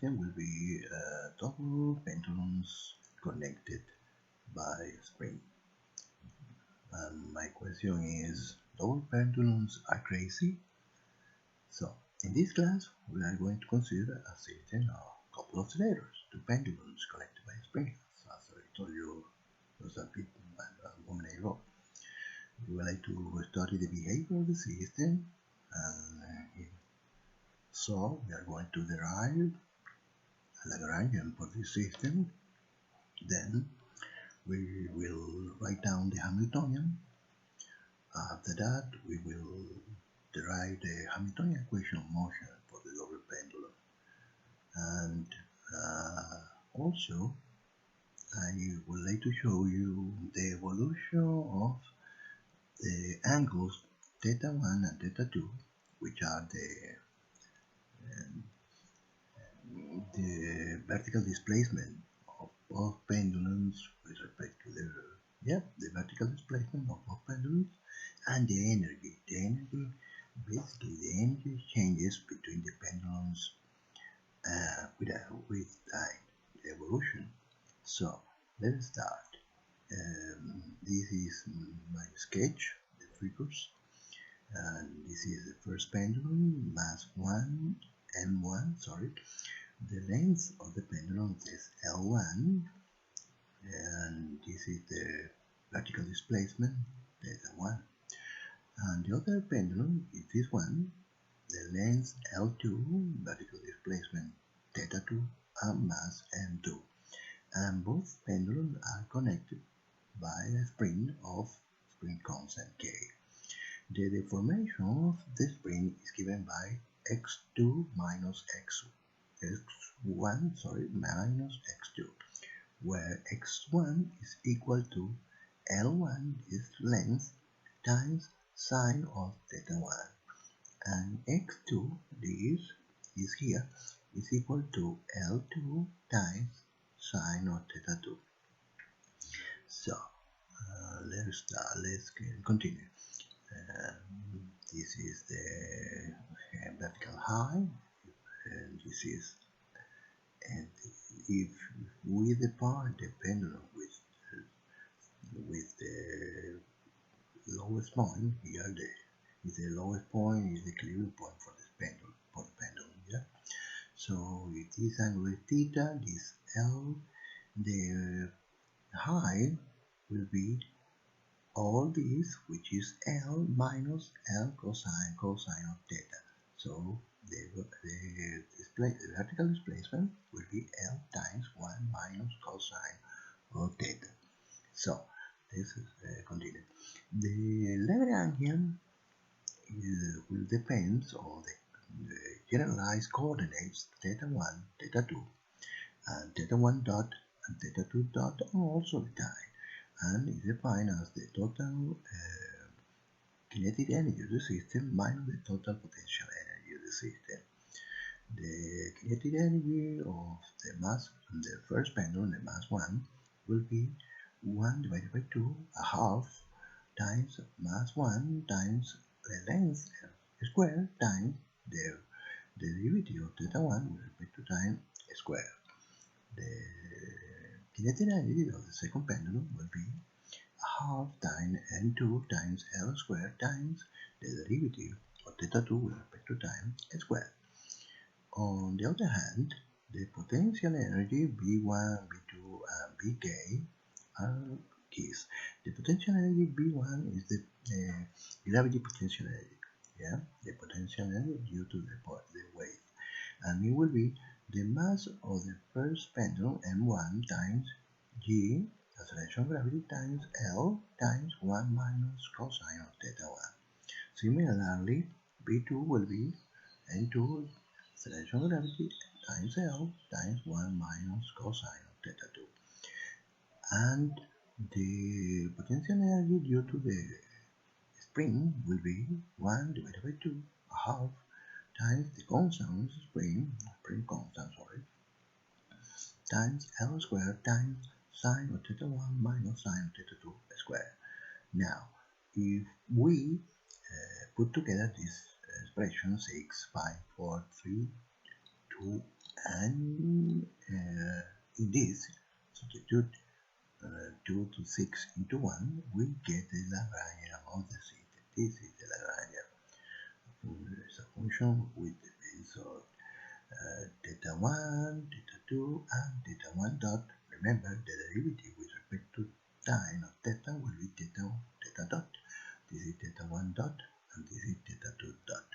system will be double pendulums connected by a spring. And my question is, double pendulums are crazy? So, in this class, we are going to consider a system of a couple of oscillators, two pendulums connected by a spring, as I told you just a moment ago. We would like to study the behavior of the system, and so we are going to derive a Lagrangian for this system. Then we will write down the Hamiltonian. After that, we will derive the Hamiltonian equation of motion for the double pendulum. And also, I would like to show you the evolution of the angles theta 1 and theta 2, which are the vertical displacement of both pendulums with respect to the vertical displacement of both pendulums, and the energy. Basically the energy changes between the pendulums with time, the evolution. So let's start. This is my sketch, the figures, and this is the first pendulum, mass 1, M1, sorry. The length of the pendulum is L1, and this is the vertical displacement, theta 1. And the other pendulum is this one, the length L2, vertical displacement theta 2, and mass M2. And both pendulums are connected by a spring constant K. The deformation of the spring is given by x2 minus x1 minus x2, where x1 is equal to L1 is length times sine of theta 1, and x2, this is here, is equal to L2 times sine of theta 2. So let's continue. This is the vertical height, and this is, and if we depart the pendulum with the lowest point here, the lowest point is the equilibrium point for the pendulum, yeah. So if this angle is theta, this L, the height will be all this, which is L minus L cosine of theta. So the vertical displacement will be L times 1 minus cosine of theta. So this is continued. The Lagrangian will depend on the generalized coordinates theta 1, theta 2, and theta 1 dot and theta 2 dot, and also the time, and is defined as the total kinetic energy of the system minus the total potential energy of the system. The kinetic energy of the first pendulum, the mass 1, will be 1 divided by 2, a half, times mass 1 times the length squared times the derivative of theta 1 with respect to time squared. The kinetic energy of the second pendulum will be a half times n2 times L squared times the derivative of theta 2 with respect to time squared. On the other hand, the potential energy V1, V2, and Vk are keys. The potential energy V1 is the gravity potential energy, yeah, the potential energy due to the weight, and it will be the mass of the first pendulum M1 times G, acceleration of gravity, times L times 1 minus cosine of theta 1. Similarly, V2 will be N2, acceleration of gravity, times L times 1 minus cosine of theta 2. And the potential energy due to the spring will be 1 divided by 2, a half, times the constant spring constant, times L squared times sine of theta 1 minus sine of theta 2 squared. Now, if we put together this expression 6, 5, 4, 3, 2, and in this substitute 2 to 6 into 1, we get the Lagrangian of the system. This is the Lagrangian. It's a function with the base of theta 1, theta 2, and theta 1 dot. Remember, the derivative with respect to time of theta will be theta dot. This is theta 1 dot, and this is theta 2 dot.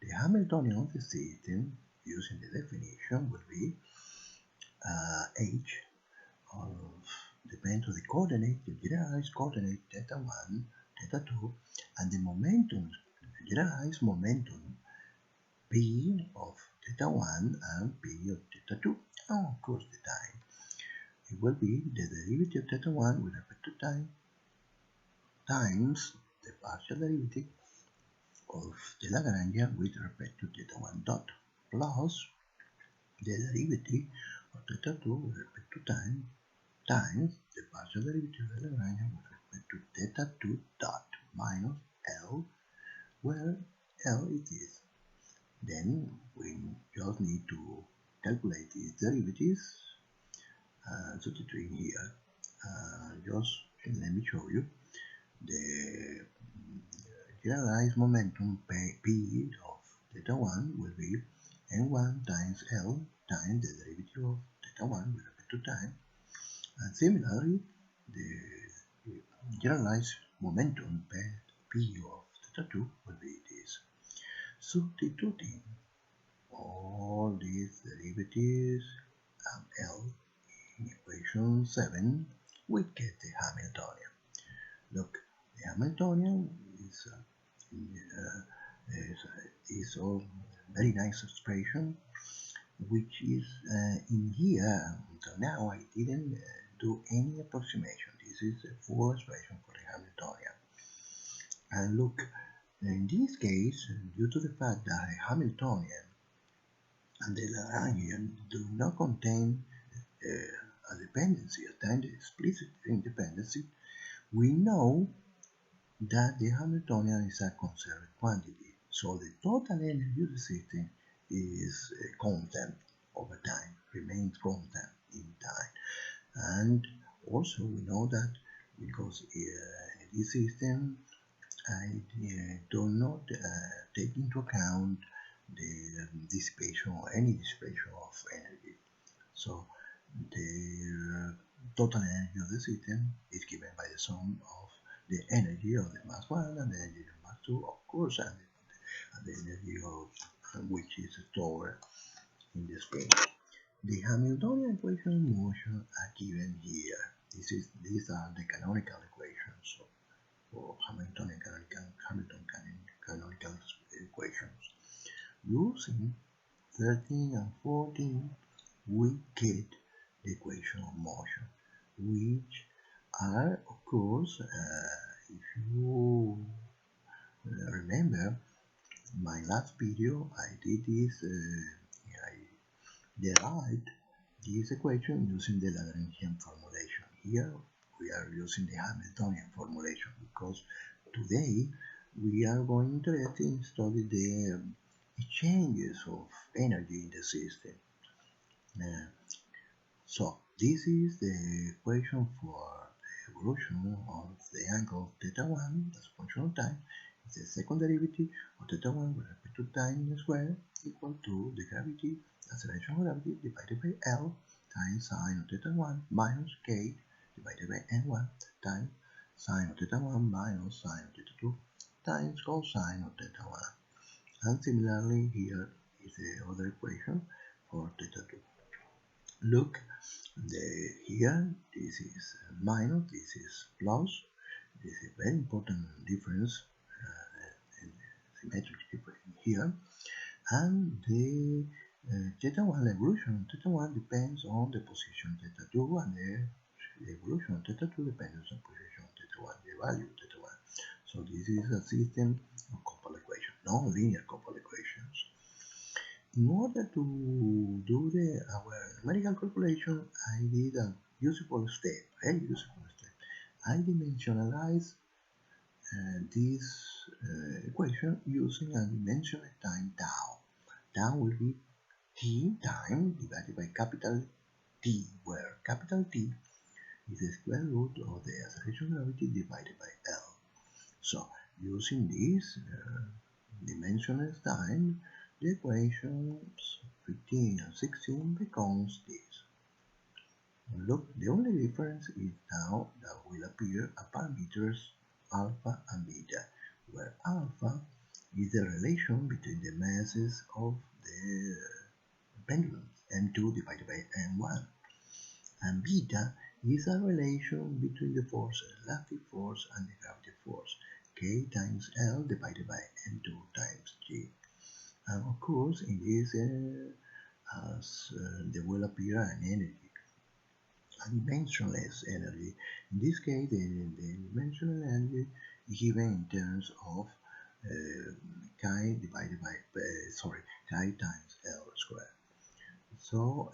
The Hamiltonian of the system, using the definition, will be h of depends on the coordinate, the generalized coordinate theta 1, theta 2, and the momentum, the generalized momentum p of theta 1 and p of theta 2, and of course the time. It will be the derivative of theta 1 with respect to time times the partial derivative of the Lagrangian with respect to theta 1 dot plus the derivative of theta 2 with respect to time times the partial derivative of the Lagrangian with respect to theta 2 dot minus L, where L is this. Then we just need to calculate these derivatives, substituting here. Just let me show you. The generalized momentum P of theta 1 will be n1 times L times the derivative of theta 1 with respect to time. And similarly, the generalized momentum P of theta 2 will be this. Substituting all these derivatives and L in equation 7, we get the Hamiltonian. Look, the Hamiltonian is a very nice expression, which is in here. Until now, I didn't do any approximation. This is a full expression for the Hamiltonian. And look, in this case, due to the fact that the Hamiltonian and the Lagrangian do not contain a dependency, a time explicit independency, we know that the Hamiltonian is a conserved quantity. So the total energy of the system is constant over time, remains constant in time. And also we know that because in this system I do not take into account the dissipation or any dissipation of energy. So the total energy of the system is given by the sum of the energy of the mass 1 and the energy of mass 2, of course, and the energy of which is stored in the spring. The Hamiltonian equations of motion are given here. These are the canonical equations for Hamilton canonical equations. Using 13 and 14, we get the equation of motion, which are, of course, if you remember my last video, I did this, I derived this equation using the Lagrangian formulation. Here we are using the Hamiltonian formulation because today we are going interested in studying the exchanges of energy in the system. So this is the equation for the evolution of the angle theta 1 as a function of time. It's the second derivative of theta 1 with respect to time squared equal to the gravity, acceleration of gravity divided by L times sine of theta 1 minus k divided by n1 times sine of theta 1 minus sine of theta 2 times cosine of theta 1. And similarly, here is the other equation for theta 2. Look, here this is minus, this is plus. This is a very important difference, symmetric difference here. And the theta 1 evolution of theta 1 depends on the position of theta 2, and the evolution of theta 2 depends on the position of theta 1, the value of theta 1. So this is a system of coupled equations, non-linear coupled equations. In order to do our numerical calculation, I did a useful step, very useful step. I dimensionalized this equation using a dimensional time tau. Tau will be t time divided by capital T, where capital T is the square root of the acceleration gravity divided by L. So, using this dimensionless time, the equations 15 and 16 becomes this. Look, the only difference is now that will appear a parameters alpha and beta, where alpha is the relation between the masses of the pendulums, m2 divided by m1, and beta is a relation between the forces, elastic force and the gravity force, k times L divided by m2 times g. And of course, in this, there will appear an energy, a dimensionless energy. In this case, the dimensional energy is given in terms of chi divided by, chi times L squared. So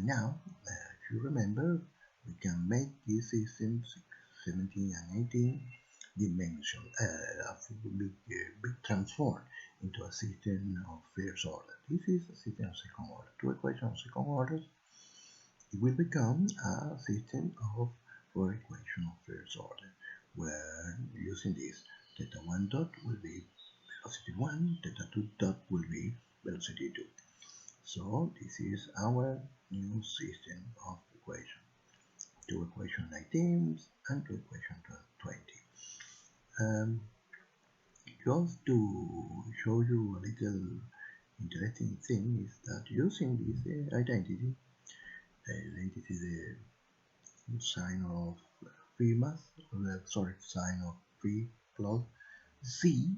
now, if you remember, we can make these systems 17 and 18 dimension, big transform into a system of first order. This is a system of second order. Two equations of second order, it will become a system of four equations of first order, where using this, theta 1 dot will be velocity 1, theta 2 dot will be velocity 2. So this is our new system of equations. Two equation 19 and two equation 20. Just to show you a little interesting thing is that using this identity, the sign of phi mass, sign of phi plus z,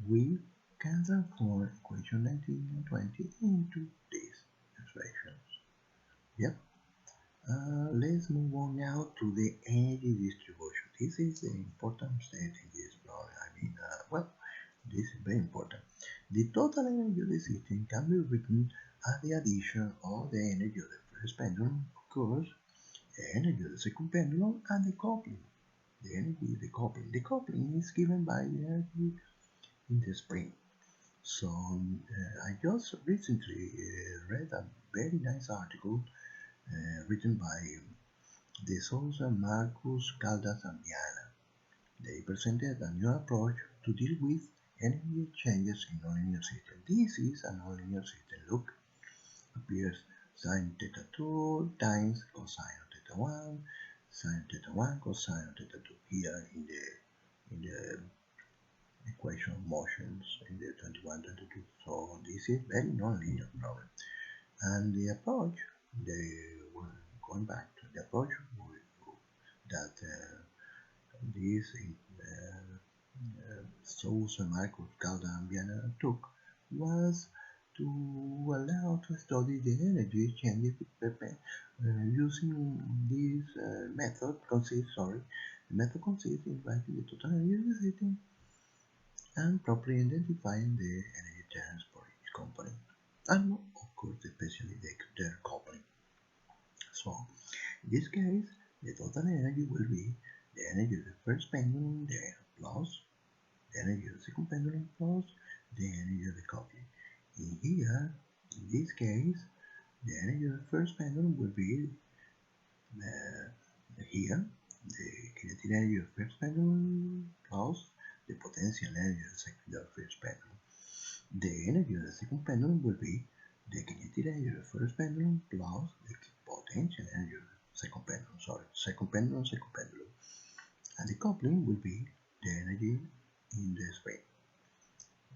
we can transform equation 19 and 20 into these expressions. Yep. Let's move on now to the energy distribution. This is the important step in this problem. This is very important. The total energy of the system can be written as the addition of the energy of the first pendulum, of course, the energy of the second pendulum, and the coupling. The energy of the coupling. The coupling is given by the energy in the spring. So I just recently read a very nice article written by De Souza, Marcus, Caldas, and Viana. They presented a new approach to deal with energy changes in nonlinear system. This is a nonlinear system. Look, appears sine theta 2 times cosine of theta 1, sine theta 1, cosine of theta 2 here in the equation of motions in the 21, 22. So this is very nonlinear problem. And the approach, going back to the approach that this Sousa, Marcus, Calda, and Viana took was to allow to study the energy changes using this method consists in writing the total energy of the system and properly identifying the energy terms for each component, and of course especially their coupling. So in this case, the total energy will be the energy of the first pendulum plus the energy of the second pendulum plus the energy of the coupling. In here, in this case, the energy of the first pendulum will be here, the kinetic energy of the first pendulum plus the potential energy of the first pendulum. The energy of the second pendulum will be the kinetic energy of the first pendulum plus the potential energy of the second pendulum, and the coupling will be the energy in the spring.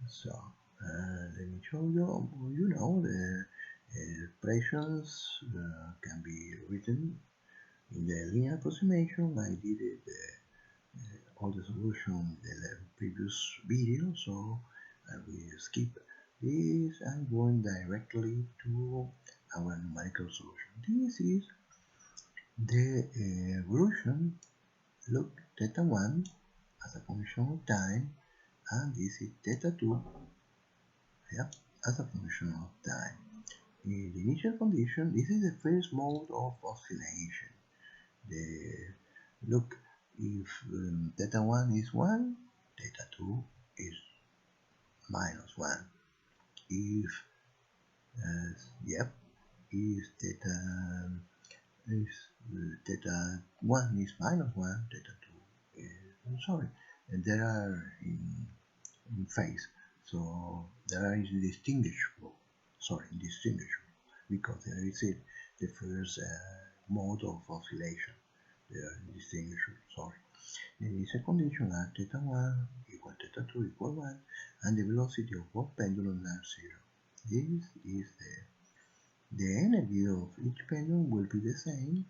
So let me show you. The expressions can be written in the linear approximation. I did it all the solution in the previous video, so I will skip this and going directly to our numerical solution. This is the evolution. Look, theta 1 as a function of time, and this is theta 2 as a function of time. In the initial condition, this is the first mode of oscillation. Look, if theta 1 is 1, theta 2 is minus 1. If Yep, is theta 1 is minus 1, theta 2 is, I'm sorry, and there are in phase, so there are indistinguishable, because there is the first mode of oscillation, they are indistinguishable, sorry. The initial condition are theta 1 equal theta 2 equal 1, and the velocity of both pendulums are 0. This is the energy of each pendulum will be the same.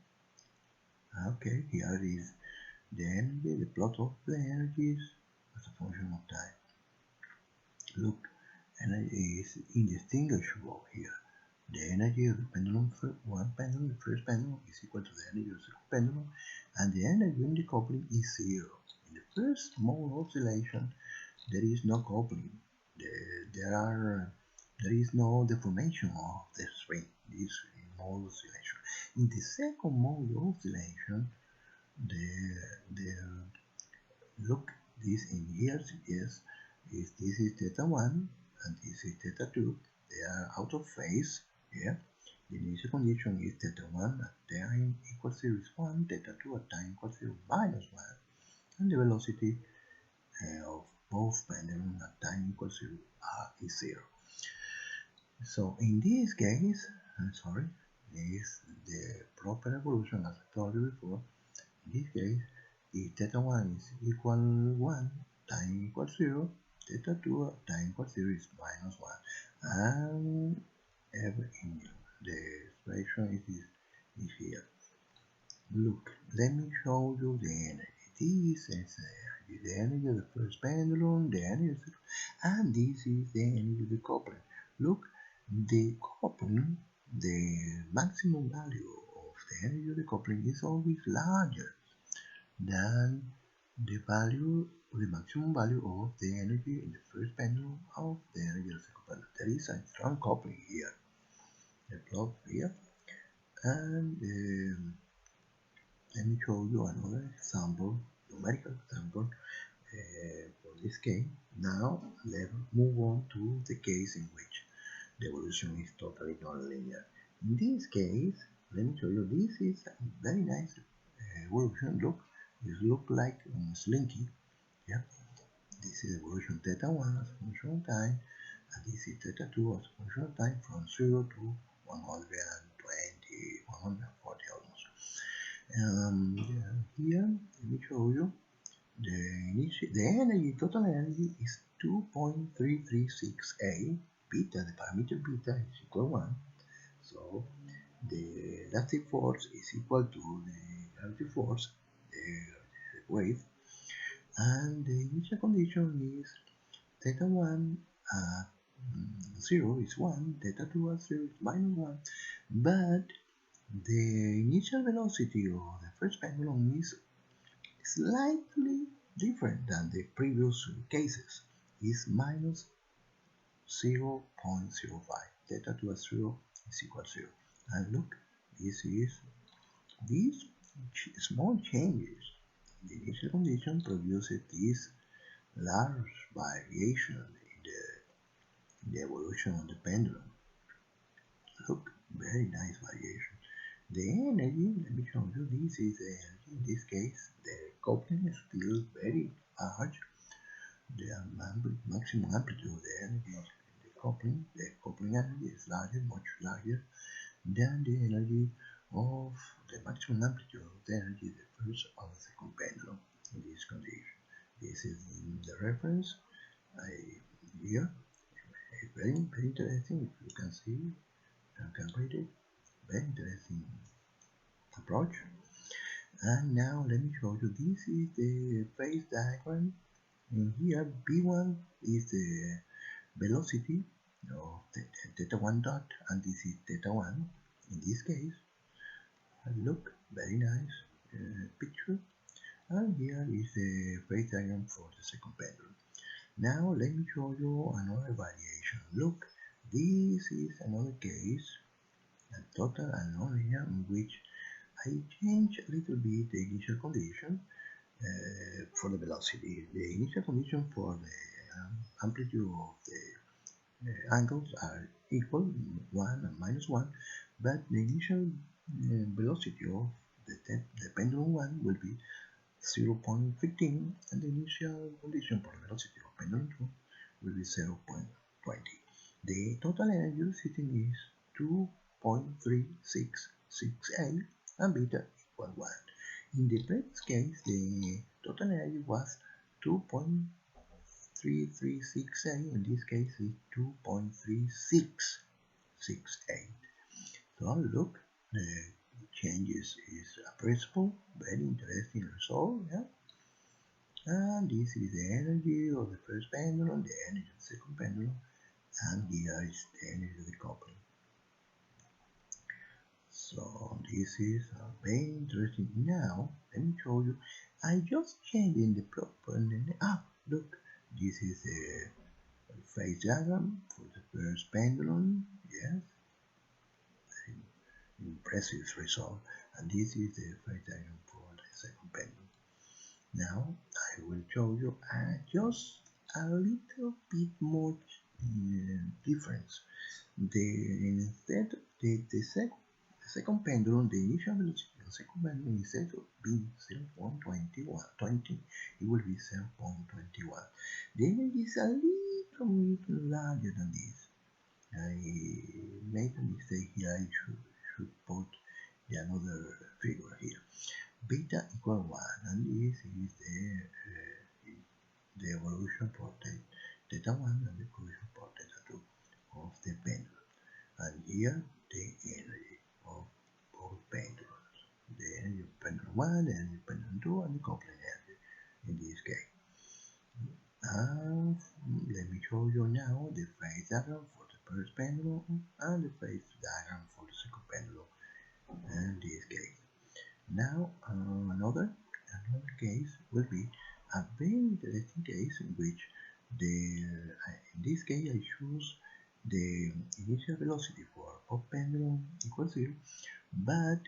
Okay, here is the energy, the plot of the energies as a function of time. Look, energy is indistinguishable here. The energy of the pendulum for one pendulum, the first pendulum, is equal to the energy of the second pendulum, and the energy in the coupling is 0. In the first mode oscillation, there is no coupling. There is no deformation of the string. This mode oscillation. In the second mode oscillation, look, this in here suggests if this is theta 1 and this is theta 2, they are out of phase here. The initial condition is theta 1 at time equals 0 is 1, theta 2 at time equals 0 minus 1, and the velocity of both pendulums at time equals 0 is 0. So in this case, is the proper evolution as I told you before. In this case, if theta 1 is equal 1, time equals 0, theta 2 at time equals 0 is minus 1. And the expression is here. Look, let me show you the energy. This is the energy of the first pendulum, the energy of the second, and this is the energy of the coupling. Look, the coupling, the maximum value of the energy of the coupling is always larger than the maximum value of the energy in the first pendulum of the energy of the second pendulum. There is a strong coupling here. The plot here, and let me show you another example, numerical example for this case. Now let's move on to the case in which the evolution is totally nonlinear. In this case, let me show you, this is a very nice evolution. Look, it looks like a slinky. Yeah, this is evolution theta 1 as a function of time, and this is theta 2 as a function of time from 0 to 120, 140 almost. Here, let me show you the energy, total energy is 2.336A. Beta, the parameter beta is equal 1. So the elastic force is equal to the gravity force, the wave, and the initial condition is theta 1 at 0 is 1, theta 2 at 0 is minus 1, but the initial velocity of the first pendulum is slightly different than the previous cases. Is minus 0.05. Theta 2 at 0 is equal to 0. And look, these small changes in the initial condition produces this large variation in the evolution of the pendulum. Look, very nice variation. The energy, let me show you, this is the energy. In this case, the coupling is still very large. The maximum amplitude of the energy in the coupling energy is larger, much larger than the energy of the maximum amplitude of the energy the first or the second pendulum in this condition. This is the reference here. It's very, very interesting. If you can see, you can read it. Very interesting approach. And now let me show you, this is the phase diagram. And here B1 is the velocity of theta 1 dot, and this is theta 1 in this case. And look, very nice picture. And here is the phase diagram for the second pendulum. Now let me show you another variation. Look, this is another case, a total and nonlinear, in which I change a little bit the initial condition for the velocity. The initial condition for the amplitude of the angles are equal 1 and minus 1, but the initial velocity of the pendulum 1 will be 0.15, and the initial condition for the velocity of pendulum 2 will be 0.20. The total energy sitting is 2.3668 and beta equal 1. In the previous case, the total energy was 2.3368. In this case, it's 2.3668. So look, the changes is appreciable, very interesting result. Yeah? And this is the energy of the first pendulum, the energy of the second pendulum, and here is the energy of the coupling. So this is very interesting. Now let me show you. I just changed in the property. Look, this is the phase diagram for the first pendulum. Yes, very impressive result. And this is the phase diagram for the second pendulum. Now I will show you just a little bit more difference. The second pendulum, the initial velocity of the second pendulum, instead of being 0.20, it will be 0.21. The energy is a little larger than this. I made a mistake here. I should put the another figure here. Beta equal 1, and this is the evolution for theta 1 and the evolution for theta 2 of the pendulum. And here the energy of both pendulums. The energy of pendulum 1, the energy of pendulum 2, and the coupling energy in this case. And let me show you now the phase diagram for the first pendulum and the phase diagram for the second pendulum in this case. Now another case will be a very interesting case in which in this case I choose the initial velocity for both pendulum equals 0, but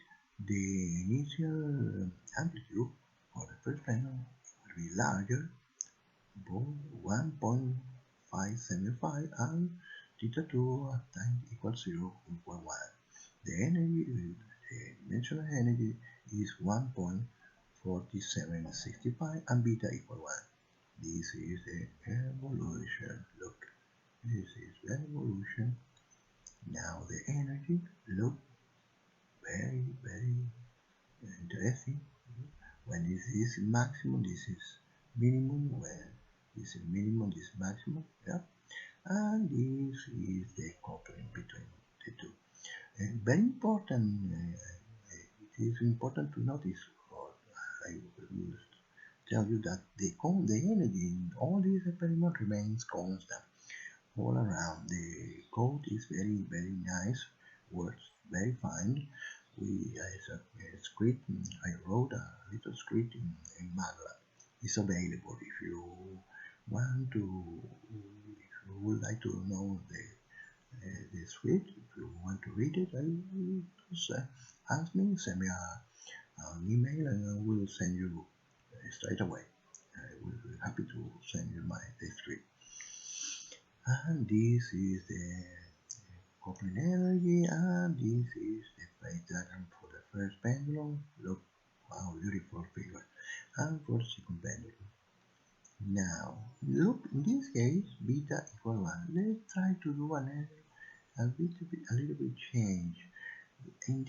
the initial amplitude for the first pendulum will be larger, both 1.575, and theta 2 at time equals 0 equal 1. The energy, the dimensional energy is 1.4765 and beta equal 1. This is the evolution. Look, this is the evolution. Now the energy, look, very, very interesting. When this is maximum, this is minimum. When this is minimum, this is maximum. Yeah, and this is the coupling between the two. Very important. It is important to notice, or I will tell you that the energy in all these experiments remains constant all around. The code is very, very nice, works very fine. As a script, I wrote a little script in MATLAB. It's available if you want to, if you would like to know the script. If you want to read it, just ask me, send me an email, and I will send you straight away. I will be happy to send you the script. And this is the coupling energy, and this is the phase diagram for the first pendulum. Look, wow, beautiful figure. And for the second pendulum. Now, look, in this case, beta equal 1. Let's try to do a little bit change. In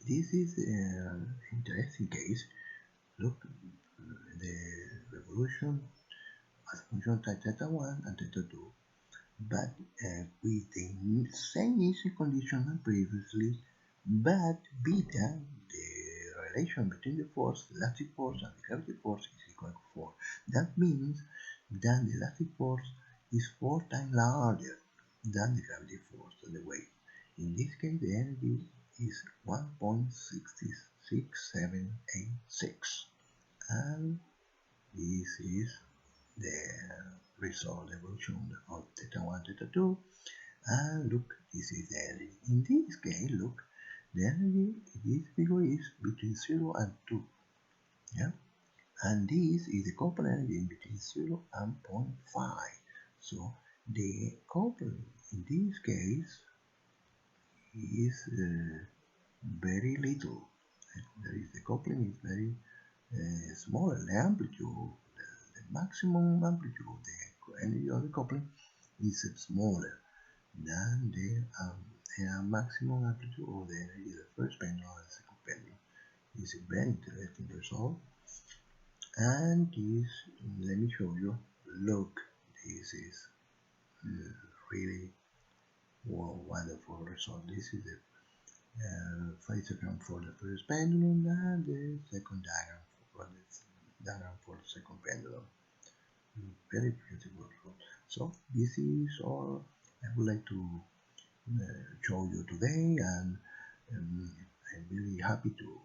this is an interesting case. Look, the revolution as a function of theta 1 and theta 2, but with the same initial condition as previously, but beta, the relation between the force, the elastic force, and the gravity force is equal to 4. That means that the elastic force is 4 times larger than the gravity force of the weight. In this case, the energy is 1.66786, and this is the result evolution of theta 1, theta 2, and look, this is the energy. In this case, look, the energy in this figure is between 0 and 2, yeah, and this is the coupled energy between 0 and 0.5. So The coupling in this case is very little. The coupling is very small. The amplitude, the maximum amplitude of the energy of the coupling is smaller than the maximum amplitude of the energy of the first pendulum and the second pendulum. This is a very interesting result. And this, let me show you. Look, this is really wonderful result. This is the phase diagram for the first pendulum and the second diagram for the second pendulum. Very beautiful result. So this is all I would like to show you today, and I'm really happy to